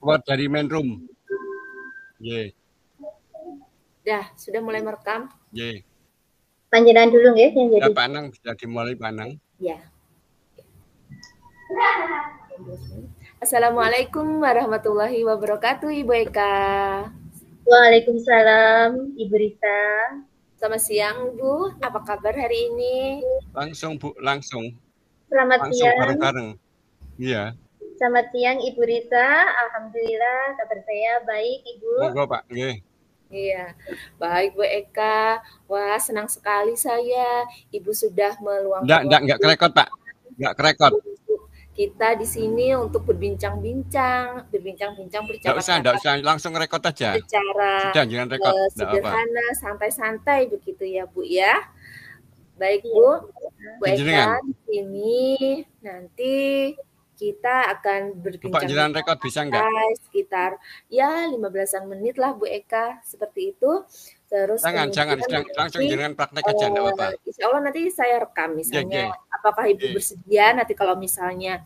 keluar dari main room. Ye. Dah, sudah mulai merekam? Ye. Panjenengan dulu nggih yang jadi. Panang bisa dimulai Panang. Ya. Assalamualaikum warahmatullahi wabarakatuh, Ibu Eka. Waalaikumsalam, Ibu Rita. Selamat siang, Bu. Apa kabar hari ini? Langsung, Bu, langsung. Selamat langsung siang. Bareng-bareng. Iya. Selamat siang, Ibu Rita. Alhamdulillah, kabar saya baik, Ibu. Monggo, Pak. Nggih. Iya, baik Bu Eka. Wah, senang sekali saya. Ibu sudah meluangkan Enggak kerekot, Pak. Enggak kerekot. Kita di sini untuk berbincang-bincang bercakap-cakap. Enggak usah, langsung rekod aja. Secara sudah, jangan rekod. sederhana, santai-santai begitu ya, Bu ya. Baik, Bu. Bu Eka di sini nanti kita akan berbincang rekod bisa enggak? Sekitar ya 15-an menit lah Bu Eka, seperti itu. Terus jangan langsung jangan praktek aja, enggak apa-apa. Insya Allah nanti saya rekam misalnya apakah Ibu bersedia, nanti kalau misalnya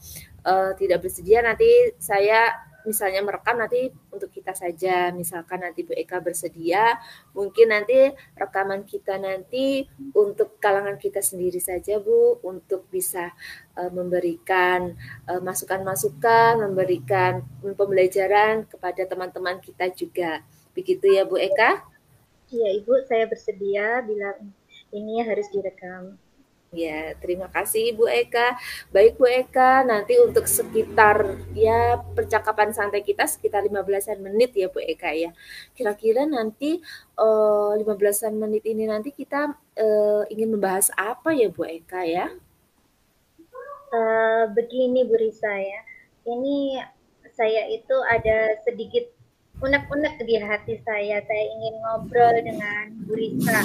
tidak bersedia nanti saya misalnya merekam nanti untuk kita saja, misalkan nanti Bu Eka bersedia, mungkin nanti rekaman kita nanti untuk kalangan kita sendiri saja Bu, untuk bisa memberikan masukan-masukan, memberikan pembelajaran kepada teman-teman kita juga. Begitu ya Bu Eka? Iya Ibu, saya bersedia bila ini harus direkam. Ya, terima kasih Ibu Eka. Baik Bu Eka, nanti untuk sekitar ya percakapan santai kita sekitar 15-an menit ya Bu Eka ya. Kira-kira nanti 15-an menit ini nanti kita ingin membahas apa ya Bu Eka ya? Begini Bu Risa ya, ini saya itu ada sedikit unek-unek di hati saya ingin ngobrol dengan Bu Risa.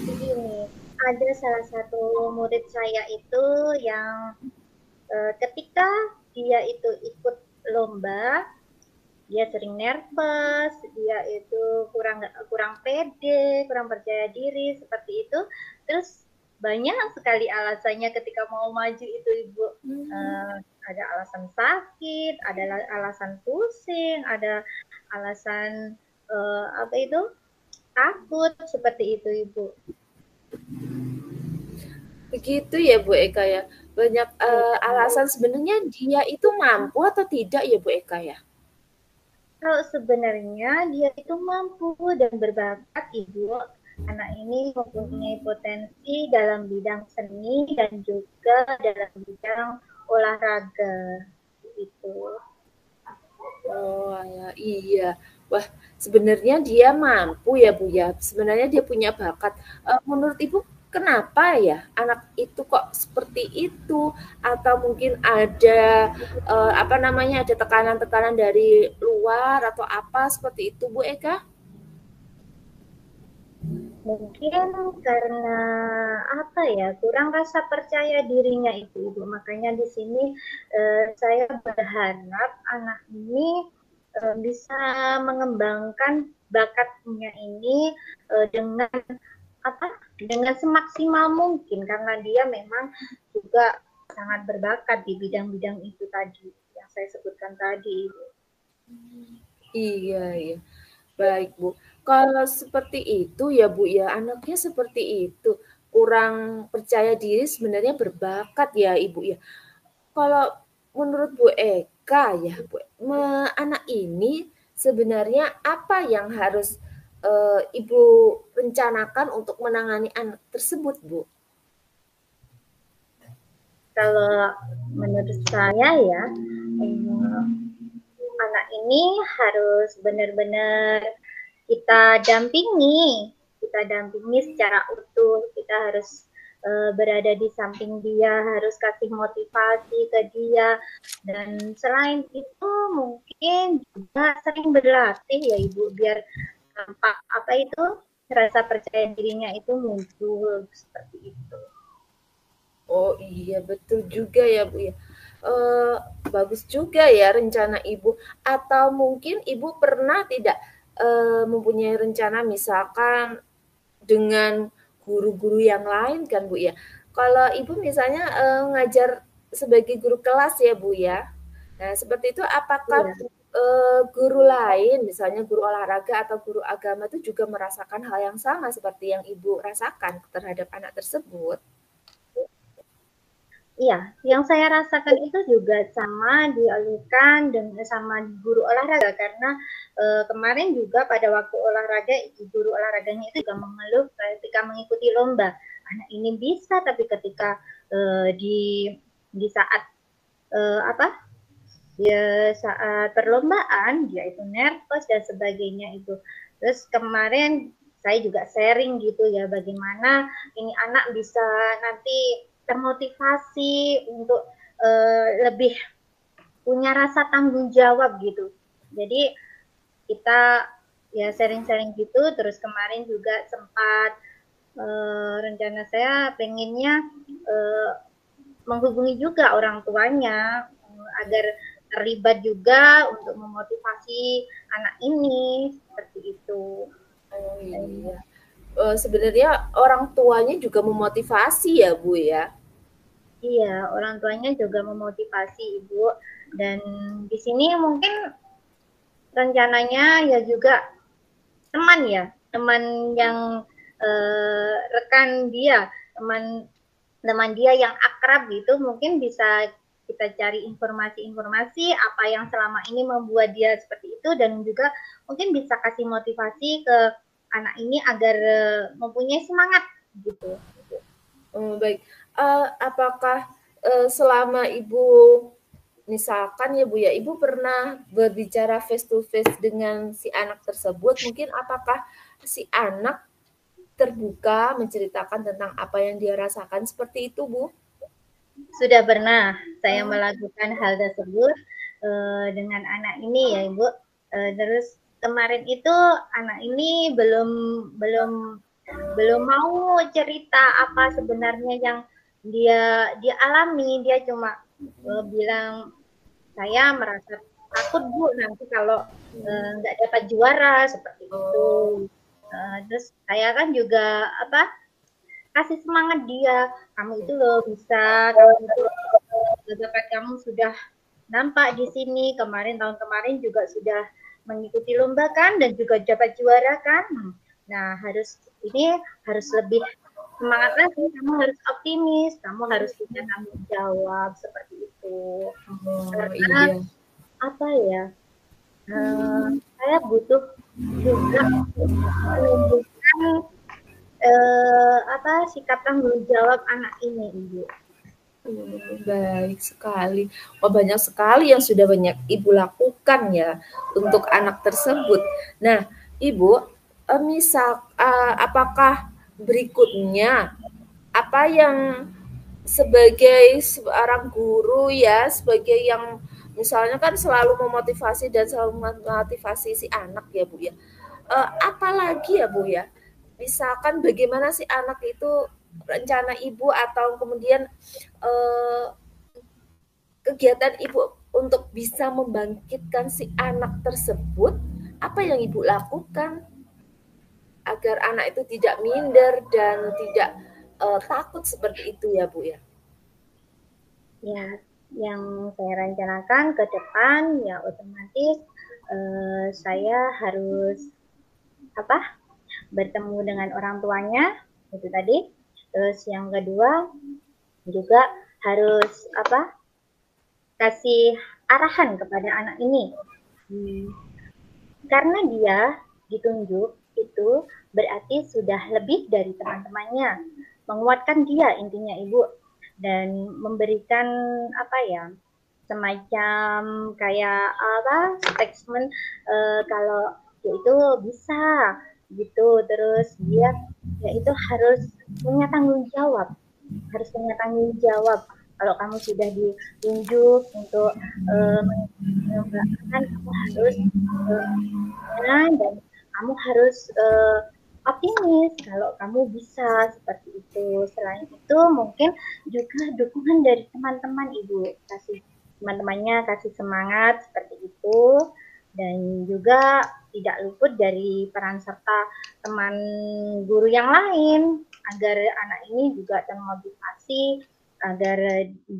Begini, ada salah satu murid saya itu yang ketika dia itu ikut lomba, dia sering nervous, dia itu kurang pede, kurang percaya diri seperti itu. Terus banyak sekali alasannya ketika mau maju itu Ibu. Ada alasan sakit, ada alasan pusing, ada alasan takut, seperti itu Ibu. Begitu ya Bu Eka ya. Banyak alasan. Sebenarnya dia itu mampu atau tidak ya Bu Eka ya? Kalau sebenarnya dia itu mampu dan berbakat Ibu. Anak ini mempunyai potensi dalam bidang seni dan juga dalam bidang olahraga itu. Oh iya. Wah, sebenarnya dia mampu ya Bu ya. Sebenarnya dia punya bakat. Menurut Ibu kenapa ya anak itu kok seperti itu? Atau mungkin ada ada tekanan-tekanan dari luar atau apa seperti itu Bu Eka? Mungkin karena kurang rasa percaya dirinya itu Ibu. Makanya di sini saya berharap anak ini bisa mengembangkan bakatnya ini dengan semaksimal mungkin, karena dia memang juga sangat berbakat di bidang-bidang itu tadi yang saya sebutkan tadi Ibu. Iya. Baik Bu. Kalau seperti itu ya Bu ya, anaknya seperti itu, kurang percaya diri sebenarnya berbakat ya Ibu ya. Kalau menurut Bu Eka ya Bu, anak ini sebenarnya apa yang harus Ibu rencanakan untuk menangani anak tersebut Bu? Kalau menurut saya ya, anak ini harus benar-benar kita dampingi secara utuh. Kita harus berada di samping dia, harus kasih motivasi ke dia, dan selain itu mungkin juga sering berlatih ya Ibu, biar tampak rasa percaya dirinya itu muncul seperti itu. Oh iya, betul juga ya Bu ya. Bagus juga ya rencana Ibu. Atau mungkin Ibu pernah tidak mempunyai rencana misalkan dengan guru-guru yang lain kan Bu ya. Kalau Ibu misalnya ngajar sebagai guru kelas ya Bu ya. Nah, seperti itu apakah Iya. guru lain, misalnya guru olahraga atau guru agama itu juga merasakan hal yang sama seperti yang Ibu rasakan terhadap anak tersebut? Iya, yang saya rasakan itu juga sama dialihkan dengan sama guru olahraga karena kemarin juga pada waktu olahraga guru olahraganya itu juga mengeluh ketika mengikuti lomba anak ini bisa tapi ketika di saat apa dia saat perlombaan dia itu nervous dan sebagainya itu. Terus kemarin saya juga sharing gitu ya bagaimana ini anak bisa nanti termotivasi untuk lebih punya rasa tanggung jawab gitu. Jadi kita ya sharing-sharing gitu. Terus kemarin juga sempat rencana saya pengennya menghubungi juga orang tuanya agar terlibat juga untuk memotivasi anak ini seperti itu. Oh iya. Sebenarnya orang tuanya juga memotivasi ya Bu ya? Iya, orang tuanya juga memotivasi Ibu. Dan di sini mungkin rencananya ya juga teman ya, teman yang rekan dia, teman dia yang akrab gitu, mungkin bisa kita cari informasi-informasi apa yang selama ini membuat dia seperti itu dan juga mungkin bisa kasih motivasi ke anak ini agar mempunyai semangat gitu. Baik. Apakah selama Ibu misalkan ya Bu ya, Ibu pernah berbicara face to face dengan si anak tersebut, mungkin apakah si anak terbuka menceritakan tentang apa yang dia rasakan seperti itu Bu? Sudah pernah saya melakukan hal tersebut dengan anak ini ya Ibu. Terus kemarin itu anak ini belum mau cerita apa sebenarnya yang dia alami. Dia cuma bilang saya merasa takut Bu nanti kalau nggak dapat juara seperti itu. Terus saya kan juga kasih semangat dia, kamu itu loh bisa, kamu itu bakat kamu sudah nampak di sini, tahun kemarin juga sudah mengikuti lomba kan dan juga dapat juara kan. Nah, harus lebih semangat lagi, kamu harus optimis, kamu harus punya tanggung jawab seperti itu. Karena Iya. apa ya? Saya butuh juga menunjukkan sikap tanggung jawab anak ini, Ibu. Baik sekali. Oh, banyak sekali yang sudah banyak Ibu lakukan ya untuk anak tersebut. Nah, Ibu, apakah berikutnya apa yang sebagai seorang guru ya, sebagai yang misalnya kan selalu memotivasi dan selalu memotivasi si anak ya Bu ya. Apalagi ya Bu ya, misalkan bagaimana si anak itu rencana Ibu atau kemudian kegiatan Ibu untuk bisa membangkitkan si anak tersebut, apa yang Ibu lakukan agar anak itu tidak minder dan tidak takut seperti itu ya Bu ya? Ya, yang saya rencanakan ke depan ya otomatis saya harus bertemu dengan orang tuanya itu tadi. Terus yang kedua juga harus kasih arahan kepada anak ini. Karena dia ditunjuk itu berarti sudah lebih dari teman-temannya. Menguatkan dia intinya Ibu dan memberikan semacam kayak statement kalau dia itu bisa gitu. Terus dia itu harus punya tanggung jawab. Kalau kamu sudah ditunjuk untuk mengembangkan, kamu harus dan kamu harus optimis kalau kamu bisa seperti itu. Selain itu mungkin juga dukungan dari teman-teman Ibu, teman-temannya kasih semangat seperti itu dan juga tidak luput dari peran serta teman guru yang lain agar anak ini juga termotivasi agar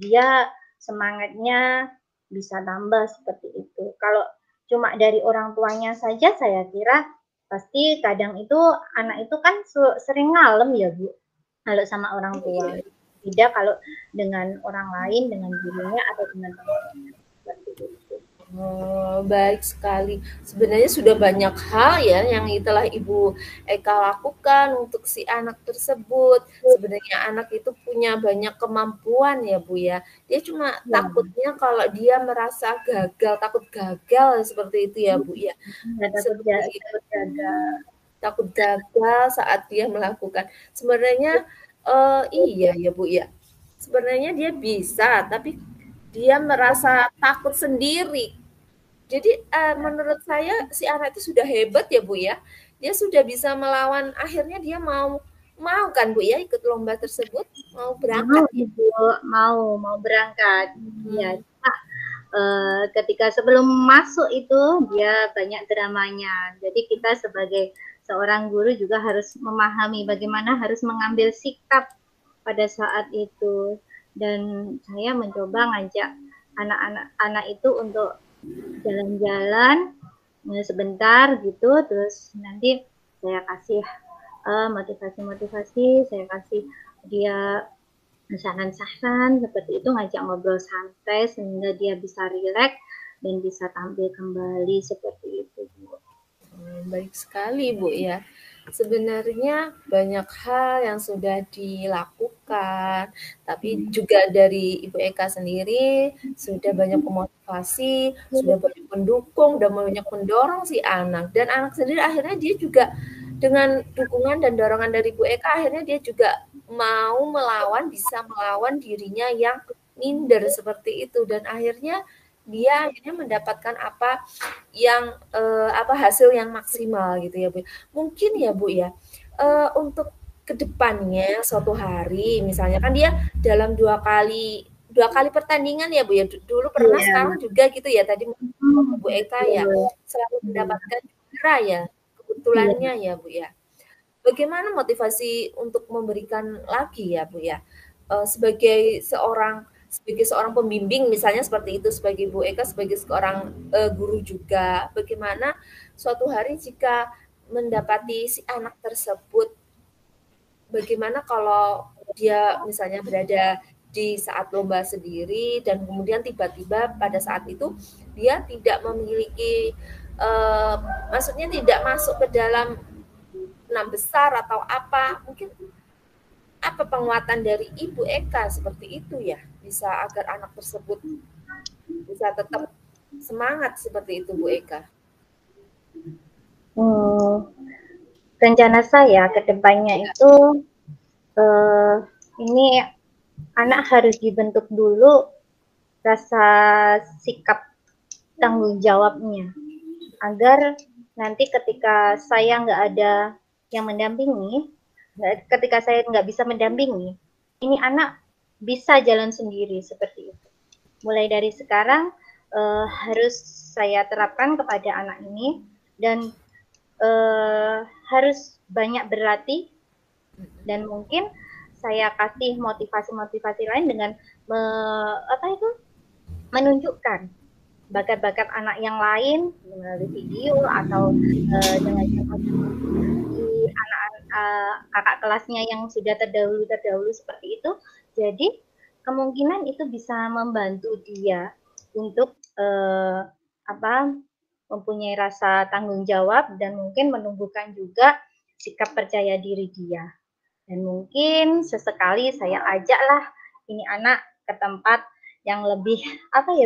dia semangatnya bisa tambah seperti itu. Kalau cuma dari orang tuanya saja saya kira pasti kadang itu anak itu kan sering ngalem ya Bu, kalau sama orang tua. Beda kalau dengan orang lain, dengan gurunya atau dengan teman-teman seperti itu. Oh, baik sekali. Sebenarnya sudah banyak hal ya yang telah Ibu Eka lakukan untuk si anak tersebut. Sebenarnya anak itu punya banyak kemampuan ya Bu ya. Dia cuma takutnya kalau dia merasa gagal, takut gagal seperti itu ya Bu ya. Takut gagal saat dia melakukan. Sebenarnya iya ya Bu ya. Sebenarnya dia bisa, tapi dia merasa takut sendiri. Jadi menurut saya si anak itu sudah hebat ya Bu ya. Dia sudah bisa melawan, akhirnya dia mau kan Bu ya ikut lomba tersebut, mau berangkat. Mau berangkat. Ya, ketika sebelum masuk itu dia banyak dramanya. Jadi kita sebagai seorang guru juga harus memahami bagaimana harus mengambil sikap pada saat itu. Dan saya mencoba ngajak anak-anak itu untuk jalan-jalan sebentar gitu, terus nanti saya kasih motivasi-motivasi, saya kasih dia saran-saran seperti itu, ngajak ngobrol santai sehingga dia bisa rileks dan bisa tampil kembali seperti itu Bu. Baik sekali Bu ya. Sebenarnya banyak hal yang sudah dilakukan, tapi juga dari Ibu Eka sendiri sudah banyak memotivasi, sudah banyak mendukung, dan banyak mendorong si anak. Dan anak sendiri akhirnya dia juga dengan dukungan dan dorongan dari Ibu Eka, akhirnya dia juga mau melawan, bisa melawan dirinya yang minder seperti itu. Dan akhirnya dia mendapatkan apa yang hasil yang maksimal gitu ya Bu. Mungkin ya Bu ya, untuk kedepannya suatu hari misalnya kan dia dalam dua kali pertandingan ya Bu ya, dulu pernah sekarang juga gitu ya tadi Bu Eka ya selalu mendapatkan juara ya kebetulannya ya Bu ya. Bagaimana motivasi untuk memberikan lagi ya Bu ya, sebagai seorang pembimbing misalnya seperti itu, sebagai Bu Eka sebagai seorang guru juga, bagaimana suatu hari jika mendapati si anak tersebut, bagaimana kalau dia misalnya berada di saat lomba sendiri dan kemudian tiba-tiba pada saat itu dia tidak memiliki maksudnya tidak masuk ke dalam 6 besar atau apa, mungkin apa penguatan dari Ibu Eka seperti itu ya, bisa agar anak tersebut bisa tetap semangat seperti itu Bu Eka? Rencana saya ke depannya itu ini anak harus dibentuk dulu rasa sikap tanggung jawabnya agar nanti ketika saya nggak ada yang mendampingi, ketika saya nggak bisa mendampingi, ini anak bisa jalan sendiri seperti itu. Mulai dari sekarang harus saya terapkan kepada anak ini dan harus banyak berlatih dan mungkin saya kasih motivasi-motivasi lain dengan menunjukkan bakat-bakat anak yang lain melalui video atau dengan anak-anak kakak kelasnya yang sudah terdahulu seperti itu. Jadi kemungkinan itu bisa membantu dia untuk mempunyai rasa tanggung jawab dan mungkin menumbuhkan juga sikap percaya diri dia. Dan mungkin sesekali saya ajaklah ini anak ke tempat yang lebih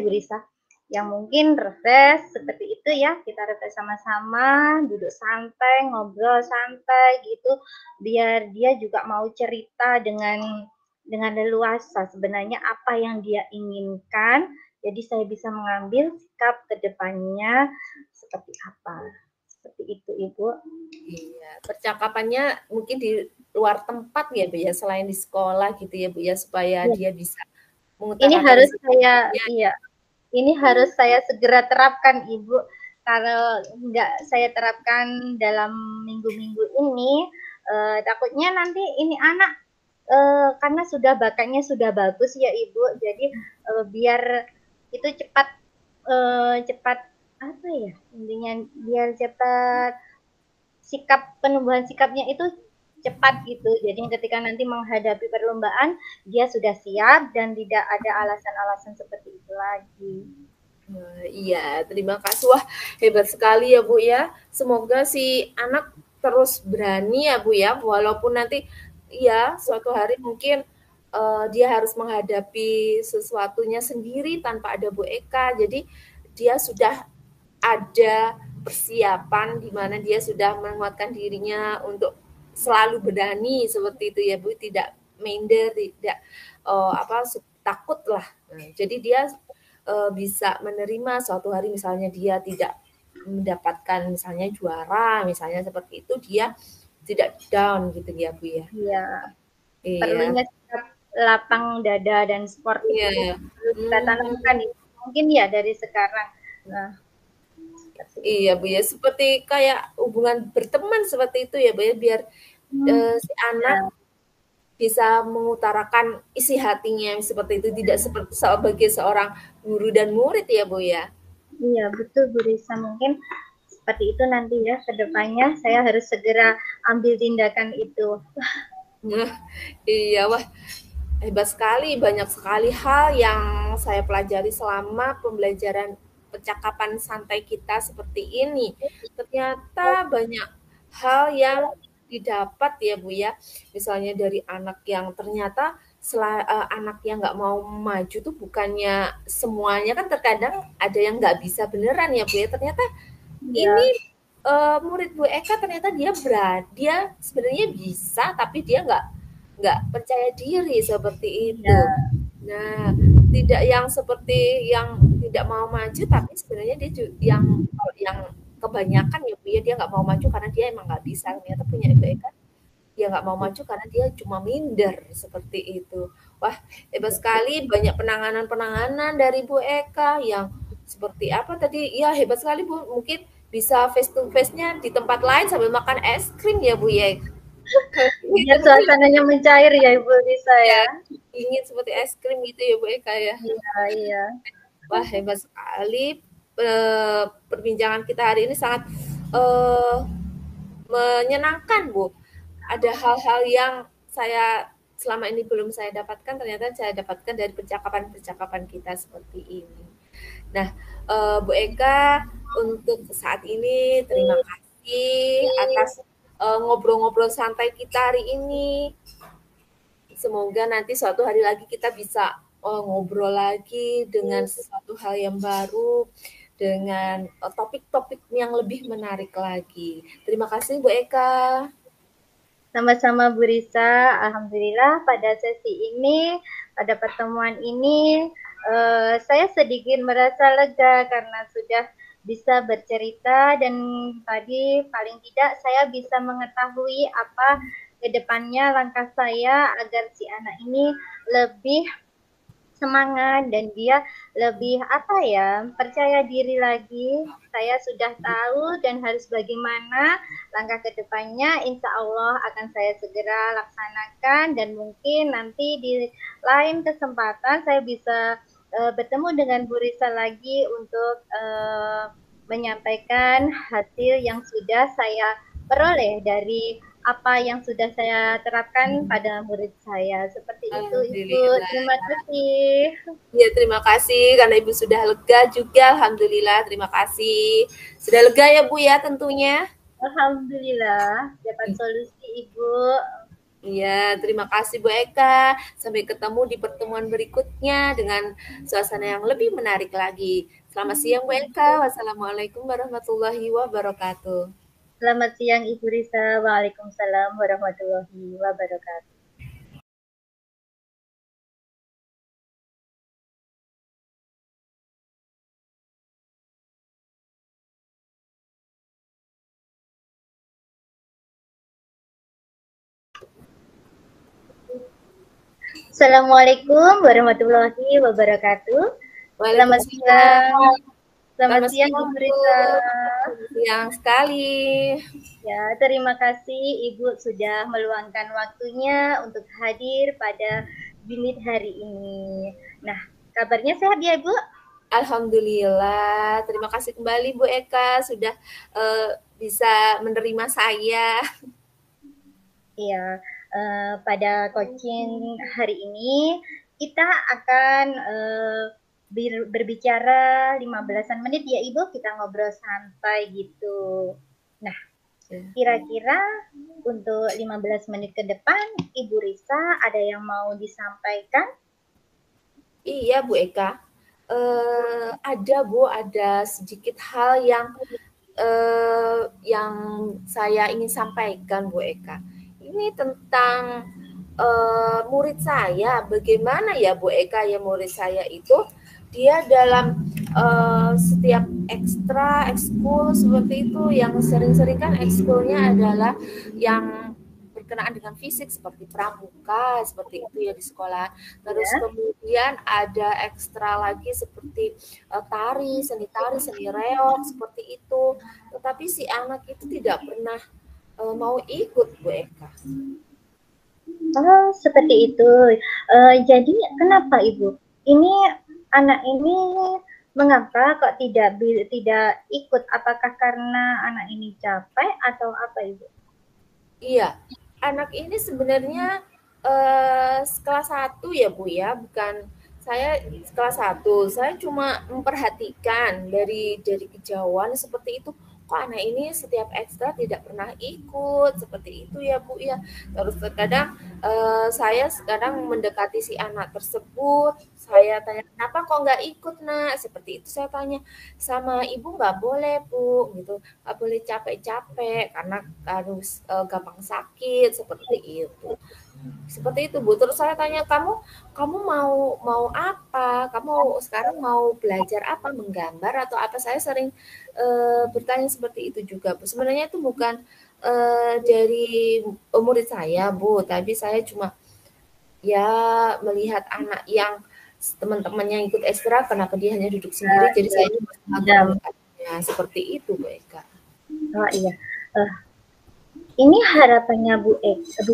Brisa, yang mungkin refresh seperti itu ya, kita refresh sama-sama, duduk santai, ngobrol santai gitu, biar dia juga mau cerita dengan leluasa sebenarnya apa yang dia inginkan. Jadi saya bisa mengambil sikap ke depannya seperti apa. Seperti itu Ibu. Iya, percakapannya mungkin di luar tempat ya Bu ya, selain di sekolah gitu ya Bu ya, supaya dia bisa mengutarakan. Ini harus saya segera terapkan Ibu. Kalau nggak saya terapkan dalam minggu-minggu ini, takutnya nanti ini anak karena bakatnya sudah bagus ya Ibu, jadi biar itu cepat apa ya, intinya biar cepat penumbuhan sikapnya itu cepat gitu. Jadi ketika nanti menghadapi perlombaan dia sudah siap dan tidak ada alasan-alasan seperti itu lagi. Iya, terima kasih. Wah, hebat sekali ya Bu ya. Semoga si anak terus berani ya Bu ya, walaupun nanti ya suatu hari mungkin dia harus menghadapi sesuatunya sendiri tanpa ada Bu Eka. Jadi dia sudah ada persiapan di mana dia sudah menguatkan dirinya untuk selalu berani seperti itu ya Bu, tidak minder, tidak takut lah. Nah, jadi dia bisa menerima suatu hari misalnya dia tidak mendapatkan misalnya juara, misalnya seperti itu, dia tidak down gitu ya Bu ya. Iya. Iya. Perlunya lapang dada dan sportif itu kita tanamkan mungkin ya dari sekarang. Nah, iya Bu ya, seperti kayak hubungan berteman seperti itu ya Bu ya, biar si anak bisa mengutarakan isi hatinya seperti itu, tidak seperti sebagai seorang guru dan murid ya Bu ya. Iya betul Bu Risa, mungkin seperti itu nanti ya kedepannya saya harus segera ambil tindakan itu. Iya, wah hebat sekali, banyak sekali hal yang saya pelajari selama pembelajaran percakapan santai kita seperti ini. Ternyata banyak hal yang didapat ya Bu ya, misalnya dari anak yang ternyata anak yang nggak mau maju tuh bukannya semuanya, kan terkadang ada yang nggak bisa beneran ya Bu ya, ternyata ini murid Bu Eka ternyata dia sebenarnya bisa, tapi dia nggak percaya diri seperti itu. Nah, tidak yang seperti yang tidak mau maju, tapi sebenarnya dia yang kebanyakan ya Bu ya, dia nggak mau maju karena dia emang nggak bisa. Ternyata punya Ibu Eka, dia nggak mau maju karena dia cuma minder seperti itu. Wah, hebat sekali, banyak penanganan dari Bu Eka yang seperti apa tadi? Ya hebat sekali Bu, mungkin bisa face to face-nya di tempat lain sambil makan es krim ya Bu ya. Biar suasananya mencair ya Ibu Risa ya. Ingin seperti es krim gitu ya Bu Eka ya. Iya. Wah hebat sekali, perbincangan kita hari ini sangat menyenangkan Bu. Ada hal-hal yang saya selama ini belum saya dapatkan, ternyata saya dapatkan dari percakapan-percakapan kita seperti ini. Nah, Bu Eka, untuk saat ini terima kasih atas ngobrol-ngobrol santai kita hari ini. Semoga nanti suatu hari lagi kita bisa ngobrol lagi dengan sesuatu hal yang baru, dengan topik-topik yang lebih menarik lagi. Terima kasih Bu Eka. Sama-sama Bu Risa, alhamdulillah pada sesi ini, pada pertemuan ini, saya sedikit merasa lega karena sudah bisa bercerita dan tadi paling tidak saya bisa mengetahui apa kedepannya langkah saya agar si anak ini lebih semangat dan dia lebih percaya diri lagi. Saya sudah tahu dan harus bagaimana langkah kedepannya, insya Allah akan saya segera laksanakan dan mungkin nanti di lain kesempatan saya bisa bertemu dengan Bu Risa lagi untuk menyampaikan hasil yang sudah saya peroleh dari apa yang sudah saya terapkan pada murid saya. Seperti itu Ibu. Terima kasih. Ya, terima kasih karena Ibu sudah lega juga. Alhamdulillah, terima kasih. Sudah lega ya Bu ya tentunya. Alhamdulillah dapat solusi Ibu. Iya, terima kasih Bu Eka. Sampai ketemu di pertemuan berikutnya dengan suasana yang lebih menarik lagi. Selamat siang Bu Eka. Wassalamualaikum warahmatullahi wabarakatuh. Selamat siang Ibu Risa. Waalaikumsalam warahmatullahi wabarakatuh. Assalamualaikum warahmatullahi wabarakatuh. Selamat siang. Selamat siang Ibu Risa. Siang sekali. Ya, terima kasih Ibu sudah meluangkan waktunya untuk hadir pada unit hari ini. Nah, kabarnya sehat ya Ibu? Alhamdulillah, terima kasih kembali Bu Eka sudah bisa menerima saya. Iya, pada coaching hari ini kita akan berbicara 15-an menit ya Ibu, kita ngobrol santai gitu. Nah, kira-kira untuk 15 menit ke depan Ibu Risa ada yang mau disampaikan? Iya Bu Eka, ada Bu, ada sedikit hal yang saya ingin sampaikan Bu Eka. Ini tentang murid saya, bagaimana ya Bu Eka ya murid saya itu dia dalam setiap ekstra ekskul seperti itu, yang sering-sering kan ekskulnya adalah yang berkenaan dengan fisik seperti pramuka seperti itu ya di sekolah. Terus kemudian ada ekstra lagi seperti tari, seni reog seperti itu. Tetapi si anak itu tidak pernah mau ikut Bu Eka. Oh, seperti itu. Jadi kenapa Ibu? Ini anak ini mengapa kok tidak ikut? Apakah karena anak ini capek atau apa Ibu? Iya, anak ini sebenarnya kelas 1 ya Bu ya, bukan saya kelas 1. Saya cuma memperhatikan dari kejauhan seperti itu. Kok anak ini setiap ekstra tidak pernah ikut seperti itu ya Bu ya. Terus terkadang saya sekarang mendekati si anak tersebut, saya tanya kenapa kok nggak ikut nak, seperti itu saya tanya sama ibu, nggak boleh Bu gitu, nggak boleh capek-capek karena harus gampang sakit seperti itu. Seperti itu Bu. Terus saya tanya kamu mau apa? Kamu sekarang mau belajar apa? Menggambar atau apa? Saya sering bertanya seperti itu juga Bu. Sebenarnya itu bukan dari murid saya Bu, tapi saya cuma ya melihat anak yang teman-temannya ikut ekstra, kenapa dia hanya duduk sendiri, jadi saya seperti itu Bu Eka. Oh iya. Ini harapannya Bu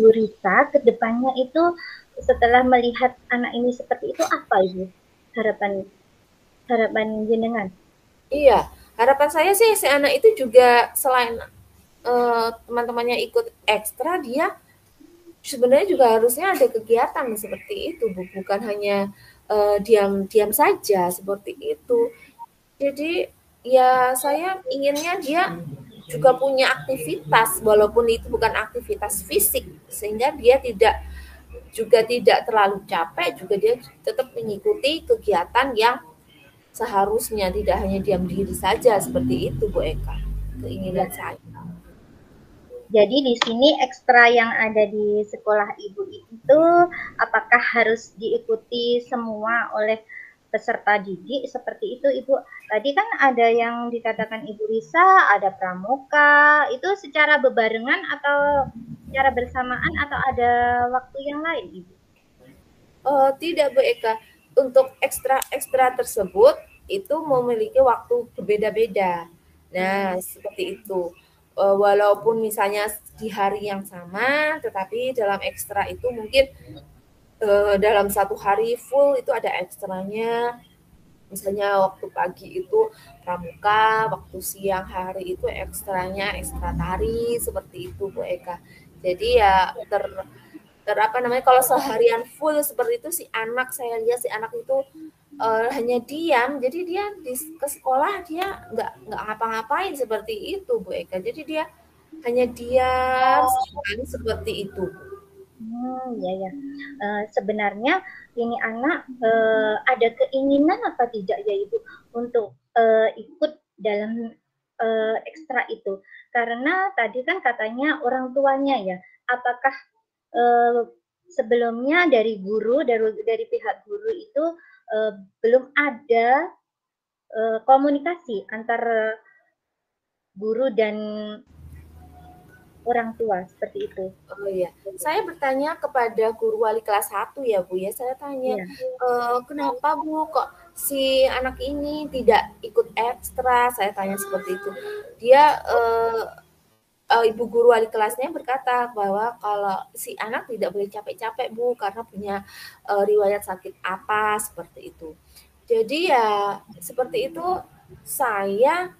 Risa ke depannya itu setelah melihat anak ini seperti itu apa Ibu? Harapan jenengan? Iya, harapan saya sih si anak itu juga selain teman-temannya ikut ekstra, dia sebenarnya juga harusnya ada kegiatan seperti itu, Bu. Bukan hanya diam-diam saja seperti itu. Jadi ya saya inginnya dia juga punya aktivitas, walaupun itu bukan aktivitas fisik, sehingga dia tidak terlalu capek, juga dia tetap mengikuti kegiatan yang seharusnya, tidak hanya diam diri saja seperti itu Bu Eka, keinginan saya. Jadi di sini ekstra yang ada di sekolah Ibu itu apakah harus diikuti semua oleh peserta didik seperti itu Ibu? Tadi kan ada yang dikatakan Ibu Risa, ada pramuka, itu secara bebarengan atau secara bersamaan atau ada waktu yang lain Ibu? Tidak Bu Eka, untuk ekstra tersebut itu memiliki waktu berbeda-beda. Nah seperti itu. Walaupun misalnya di hari yang sama, tetapi dalam ekstra itu mungkin dalam satu hari full itu ada ekstranya. Misalnya waktu pagi itu pramuka, waktu siang hari itu ekstranya ekstra tari seperti itu Bu Eka. Jadi ya kalau seharian full seperti itu, si anak saya lihat si anak itu hanya diam, jadi dia ke sekolah dia nggak ngapa-ngapain seperti itu Bu Eka. Jadi dia hanya diam sekali seperti itu. Ya. Sebenarnya ini anak ada keinginan apa tidak ya Ibu untuk ikut dalam ekstra itu? Karena tadi kan katanya orang tuanya ya, apakah sebelumnya dari pihak guru itu belum ada komunikasi antara guru dan orang tua seperti itu. Oh iya, saya bertanya kepada guru wali kelas 1 ya Bu ya, saya tanya, kenapa Bu kok si anak ini tidak ikut ekstra, saya tanya seperti itu. Dia ibu guru wali kelasnya berkata bahwa kalau si anak tidak boleh capek-capek Bu, karena punya riwayat sakit apa seperti itu. Jadi ya seperti itu, saya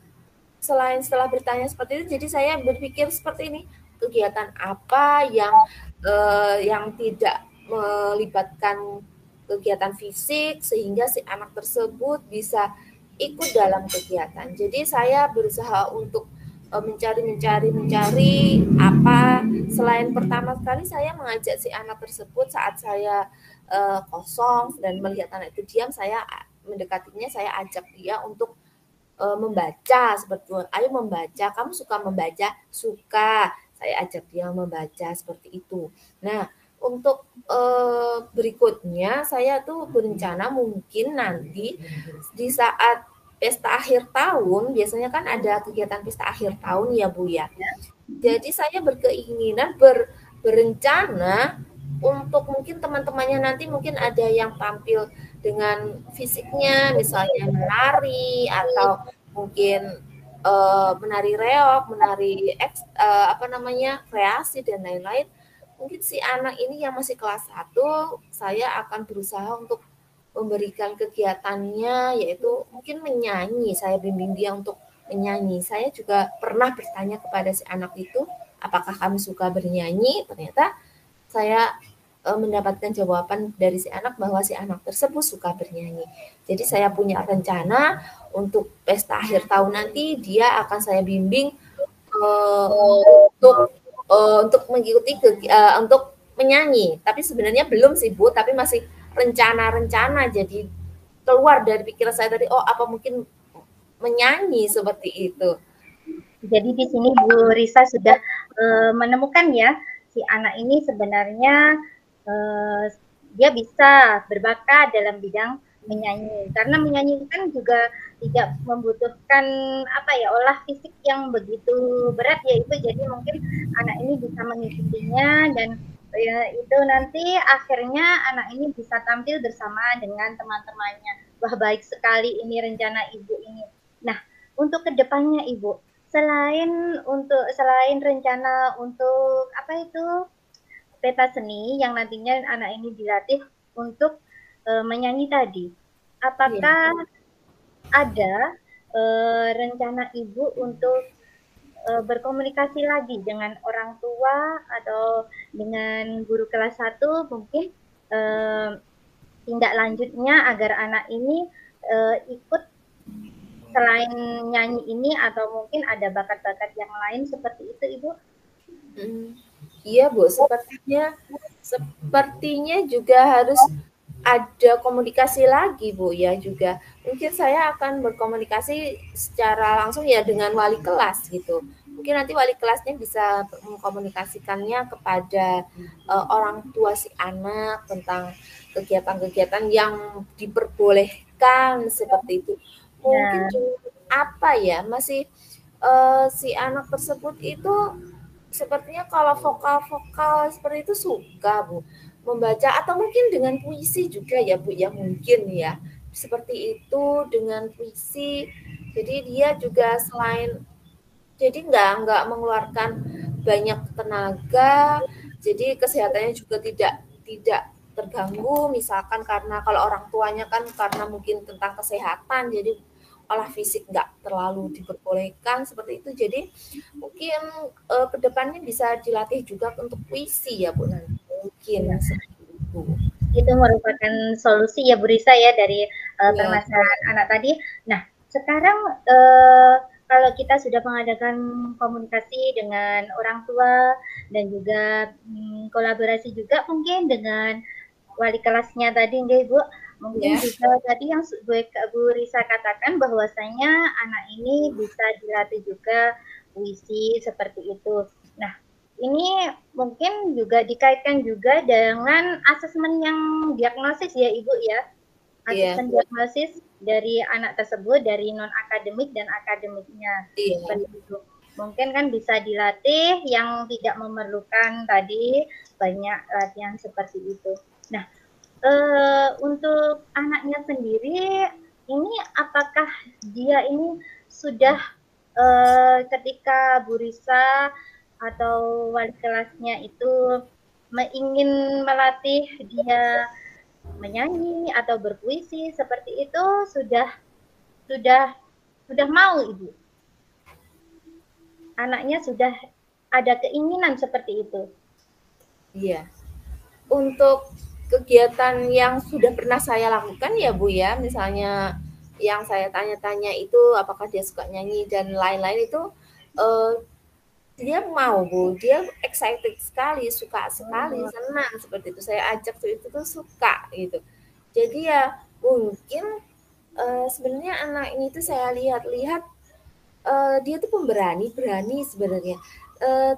selain setelah bertanya seperti itu, jadi saya berpikir seperti ini, kegiatan apa yang tidak melibatkan kegiatan fisik sehingga si anak tersebut bisa ikut dalam kegiatan. Jadi saya berusaha untuk mencari apa selain pertama sekali saya mengajak si anak tersebut saat saya kosong dan melihat anak itu diam, saya mendekatinya, saya ajak dia untuk membaca seperti itu. Ayo membaca, kamu suka membaca? Suka. Saya ajak dia membaca seperti itu. Nah, untuk berikutnya saya tuh berencana mungkin nanti di saat pesta akhir tahun, biasanya kan ada kegiatan pesta akhir tahun ya Bu ya. Jadi saya berkeinginan berencana untuk mungkin teman-temannya nanti mungkin ada yang tampil dengan fisiknya, misalnya menari atau mungkin menari reog, menari kreasi dan lain-lain. Mungkin si anak ini yang masih kelas 1, saya akan berusaha untuk memberikan kegiatannya yaitu mungkin menyanyi. Saya bimbing dia untuk menyanyi. Saya juga pernah bertanya kepada si anak itu, apakah kamu suka bernyanyi? Ternyata saya mendapatkan jawaban dari si anak bahwa si anak tersebut suka bernyanyi. Jadi saya punya rencana untuk pesta akhir tahun nanti dia akan saya bimbing untuk mengikuti untuk menyanyi. Tapi sebenarnya belum sih Bu, tapi masih rencana-rencana. Jadi keluar dari pikiran saya tadi, oh apa mungkin menyanyi seperti itu. Jadi di sini Bu Risa sudah menemukan ya si anak ini sebenarnya dia bisa berbakat dalam bidang menyanyi. Karena menyanyi kan juga tidak membutuhkan olah fisik yang begitu berat ya Ibu. Jadi mungkin anak ini bisa mengikutinya dan itu nanti akhirnya anak ini bisa tampil bersama dengan teman-temannya. Wah, baik sekali ini rencana Ibu ini. Nah, untuk kedepannya Ibu, selain rencana untuk peta seni yang nantinya anak ini dilatih untuk menyanyi tadi, apakah ada rencana Ibu untuk berkomunikasi lagi dengan orang tua atau dengan guru kelas 1 mungkin tindak lanjutnya agar anak ini ikut selain nyanyi ini atau mungkin ada bakat-bakat yang lain seperti itu Ibu? Iya Bu, sepertinya juga harus ada komunikasi lagi Bu ya juga. Mungkin saya akan berkomunikasi secara langsung ya dengan wali kelas gitu. Mungkin nanti wali kelasnya bisa mengkomunikasikannya kepada orang tua si anak tentang kegiatan-kegiatan yang diperbolehkan seperti itu. Mungkin masih si anak tersebut itu sepertinya kalau vokal-vokal seperti itu suka Bu membaca atau mungkin dengan puisi juga ya Bu ya mungkin ya seperti itu dengan puisi. Jadi dia juga jadi nggak mengeluarkan banyak tenaga, jadi kesehatannya juga tidak terganggu. Misalkan karena kalau orang tuanya kan karena mungkin tentang kesehatan, jadi olah fisik nggak terlalu diperbolehkan seperti itu. Jadi mungkin kedepannya bisa dilatih juga untuk puisi ya Bu nanti mungkin seperti itu. Itu merupakan solusi ya Bu Risa ya dari permasalahan anak tadi. Nah sekarang kalau kita sudah mengadakan komunikasi dengan orang tua dan juga kolaborasi juga mungkin dengan wali kelasnya tadi nggih Bu. Mungkin juga tadi yang Bu Risa katakan bahwasanya anak ini bisa dilatih juga puisi seperti itu. Nah, ini mungkin juga dikaitkan juga dengan asesmen yang diagnosis ya Ibu ya. Asesmen diagnosis dari anak tersebut dari non akademik dan akademiknya. Seperti itu. Mungkin kan bisa dilatih yang tidak memerlukan tadi banyak latihan seperti itu. Nah, untuk anaknya sendiri ini apakah dia ini sudah ketika Bu Risa atau wali kelasnya itu ingin melatih dia menyanyi atau berpuisi seperti itu sudah mau Ibu. Anaknya sudah ada keinginan seperti itu. Iya. Untuk kegiatan yang sudah pernah saya lakukan ya Bu ya, misalnya yang saya tanya-tanya itu apakah dia suka nyanyi dan lain-lain itu dia mau Bu, dia excited sekali, suka sekali, senang seperti itu. Saya ajak itu tuh suka gitu. Jadi ya mungkin sebenarnya anak ini tuh saya lihat-lihat dia tuh berani sebenarnya.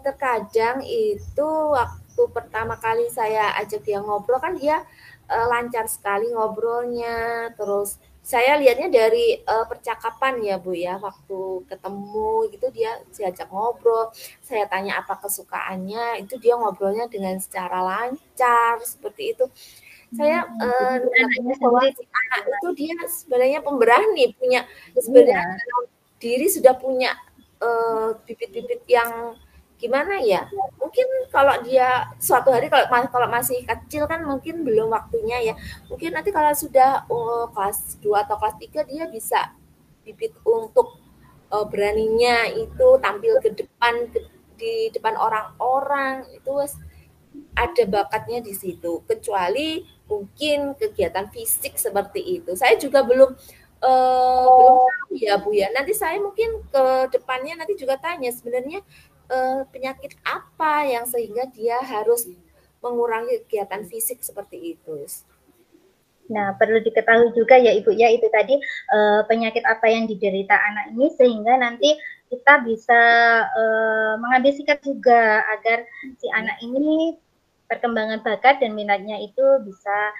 Terkadang itu waktu pertama kali saya ajak dia ngobrol kan dia lancar sekali ngobrolnya, terus saya lihatnya dari percakapan ya Bu ya, waktu ketemu gitu dia diajak ngobrol, saya tanya apa kesukaannya, itu dia ngobrolnya dengan secara lancar seperti itu. Saya Anaknya bahwa sendiri si anak itu dia sebenarnya pemberani, punya sebenarnya diri sudah punya bibit-bibit yang gimana ya? Mungkin kalau dia suatu hari kalau masih kecil kan mungkin belum waktunya ya. Mungkin nanti kalau sudah kelas 2 atau kelas 3 dia bisa bibit untuk beraninya itu tampil ke depan di depan orang-orang itu ada bakatnya di situ. Kecuali mungkin kegiatan fisik seperti itu. Saya juga belum tahu ya Bu ya. Nanti saya mungkin ke depannya nanti juga tanya sebenarnya penyakit apa yang sehingga dia harus mengurangi kegiatan fisik seperti itu. Nah, perlu diketahui juga ya Ibu ya, itu tadi penyakit apa yang diderita anak ini sehingga nanti kita bisa mengambil sikap juga agar si anak ini perkembangan bakat dan minatnya itu bisa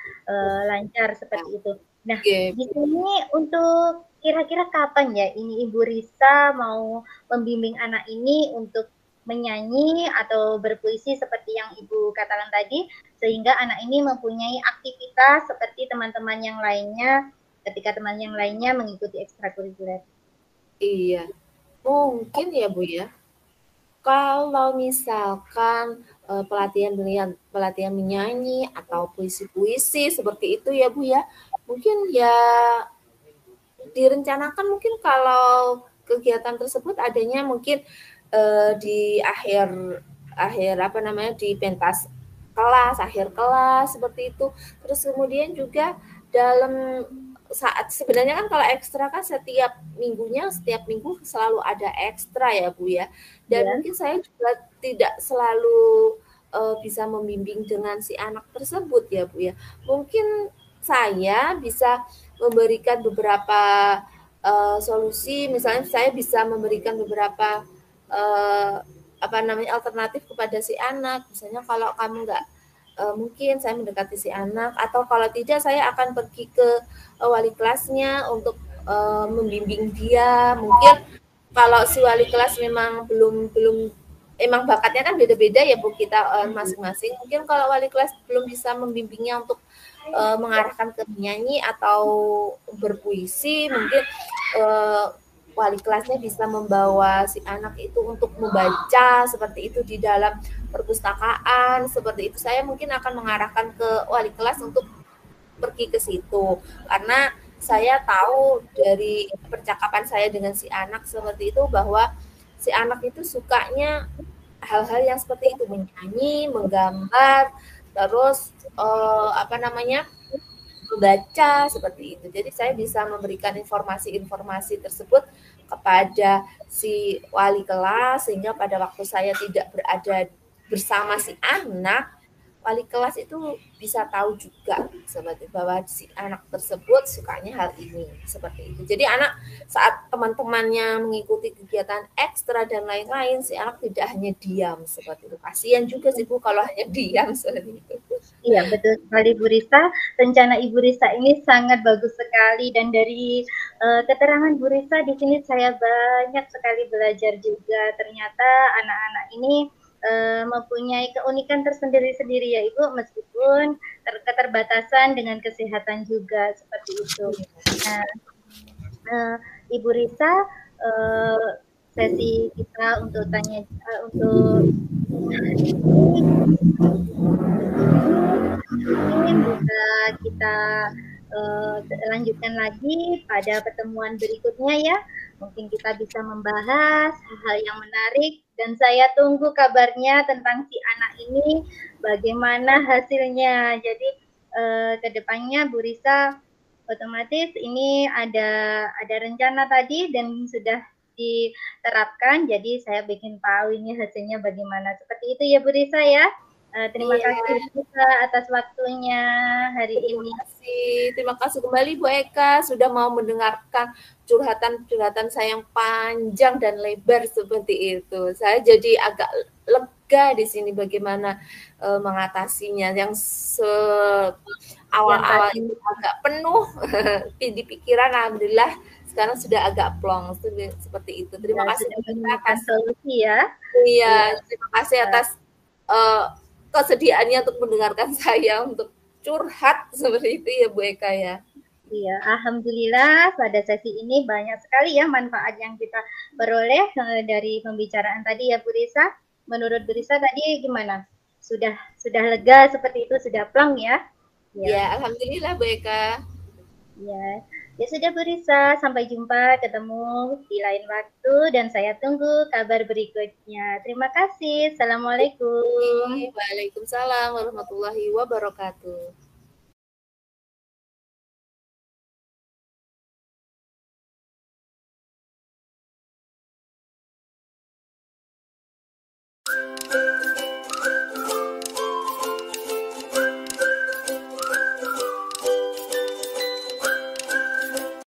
lancar seperti itu. Nah, di sini untuk kira-kira kapan ya ini Ibu Risa mau membimbing anak ini untuk menyanyi atau berpuisi seperti yang Ibu katakan tadi, sehingga anak ini mempunyai aktivitas seperti teman-teman yang lainnya ketika teman yang lainnya mengikuti ekstrakurikuler. Iya, mungkin ya Bu ya. Kalau misalkan pelatihan menyanyi atau puisi-puisi seperti itu ya Bu ya, mungkin ya direncanakan mungkin kalau kegiatan tersebut adanya mungkin di akhir apa namanya di pentas kelas, akhir kelas seperti itu. Terus kemudian juga dalam saat sebenarnya kan kalau ekstra kan setiap minggu selalu ada ekstra ya Bu ya. Dan mungkin saya juga tidak selalu bisa membimbing dengan si anak tersebut ya Bu ya. Mungkin saya bisa memberikan beberapa solusi, misalnya saya bisa memberikan beberapa alternatif kepada si anak. Misalnya kalau kamu nggak mungkin saya mendekati si anak, atau kalau tidak saya akan pergi ke wali kelasnya untuk membimbing dia. Mungkin kalau si wali kelas memang belum emang bakatnya kan beda-beda ya Bu kita masing-masing. Mungkin kalau wali kelas belum bisa membimbingnya untuk mengarahkan ke menyanyi atau berpuisi, mungkin wali kelasnya bisa membawa si anak itu untuk membaca seperti itu di dalam perpustakaan seperti itu. Saya mungkin akan mengarahkan ke wali kelas untuk pergi ke situ, karena saya tahu dari percakapan saya dengan si anak seperti itu bahwa si anak itu sukanya hal-hal yang seperti itu, menyanyi, menggambar, terus membaca seperti itu. Jadi saya bisa memberikan informasi-informasi tersebut kepada si wali kelas sehingga pada waktu saya tidak berada bersama si anak, wali kelas itu bisa tahu juga seperti bahwa si anak tersebut sukanya hal ini seperti itu. Jadi anak saat teman-temannya mengikuti kegiatan ekstra dan lain-lain, si anak tidak hanya diam seperti itu. Kasihan juga sih Bu kalau hanya diam seperti itu. Iya, betul sekali Bu Risa. Rencana Ibu Risa ini sangat bagus sekali, dan dari keterangan Bu Risa di sini saya banyak sekali belajar juga. Ternyata anak-anak ini mempunyai keunikan tersendiri-sendiri ya Ibu, meskipun keterbatasan dengan kesehatan juga seperti itu. Nah, Ibu Risa, sesi kita untuk tanya untuk ini bisa kita lanjutkan lagi pada pertemuan berikutnya ya. Mungkin kita bisa membahas hal-hal yang menarik dan saya tunggu kabarnya tentang si anak ini bagaimana hasilnya. Jadi kedepannya Bu Risa otomatis ini ada rencana tadi dan sudah diterapkan. Jadi saya bikin tahu ini hasilnya bagaimana. Seperti itu ya Bu Risa ya. Terima kasih Bu Risa atas waktunya hari ini. Terima kasih kembali Bu Eka sudah mau mendengarkan curhatan-curhatan saya yang panjang dan lebar seperti itu. Saya jadi agak lega di sini bagaimana mengatasinya yang awal-awal itu agak penuh di pikiran, alhamdulillah sekarang sudah agak plong seperti itu. Terima kasih atas solusi ya. Iya, terima kasih atas kesediaannya untuk mendengarkan saya untuk curhat seperti itu ya Bu Eka ya. Iya, alhamdulillah pada sesi ini banyak sekali ya manfaat yang kita peroleh dari pembicaraan tadi ya Bu Risa. Menurut Bu Risa tadi gimana? Sudah lega seperti itu, sudah plong ya? Ya, alhamdulillah Bu Eka. Ya sudah Bu Risa, sampai jumpa, ketemu di lain waktu dan saya tunggu kabar berikutnya. Terima kasih. Assalamualaikum. Waalaikumsalam warahmatullahi wabarakatuh.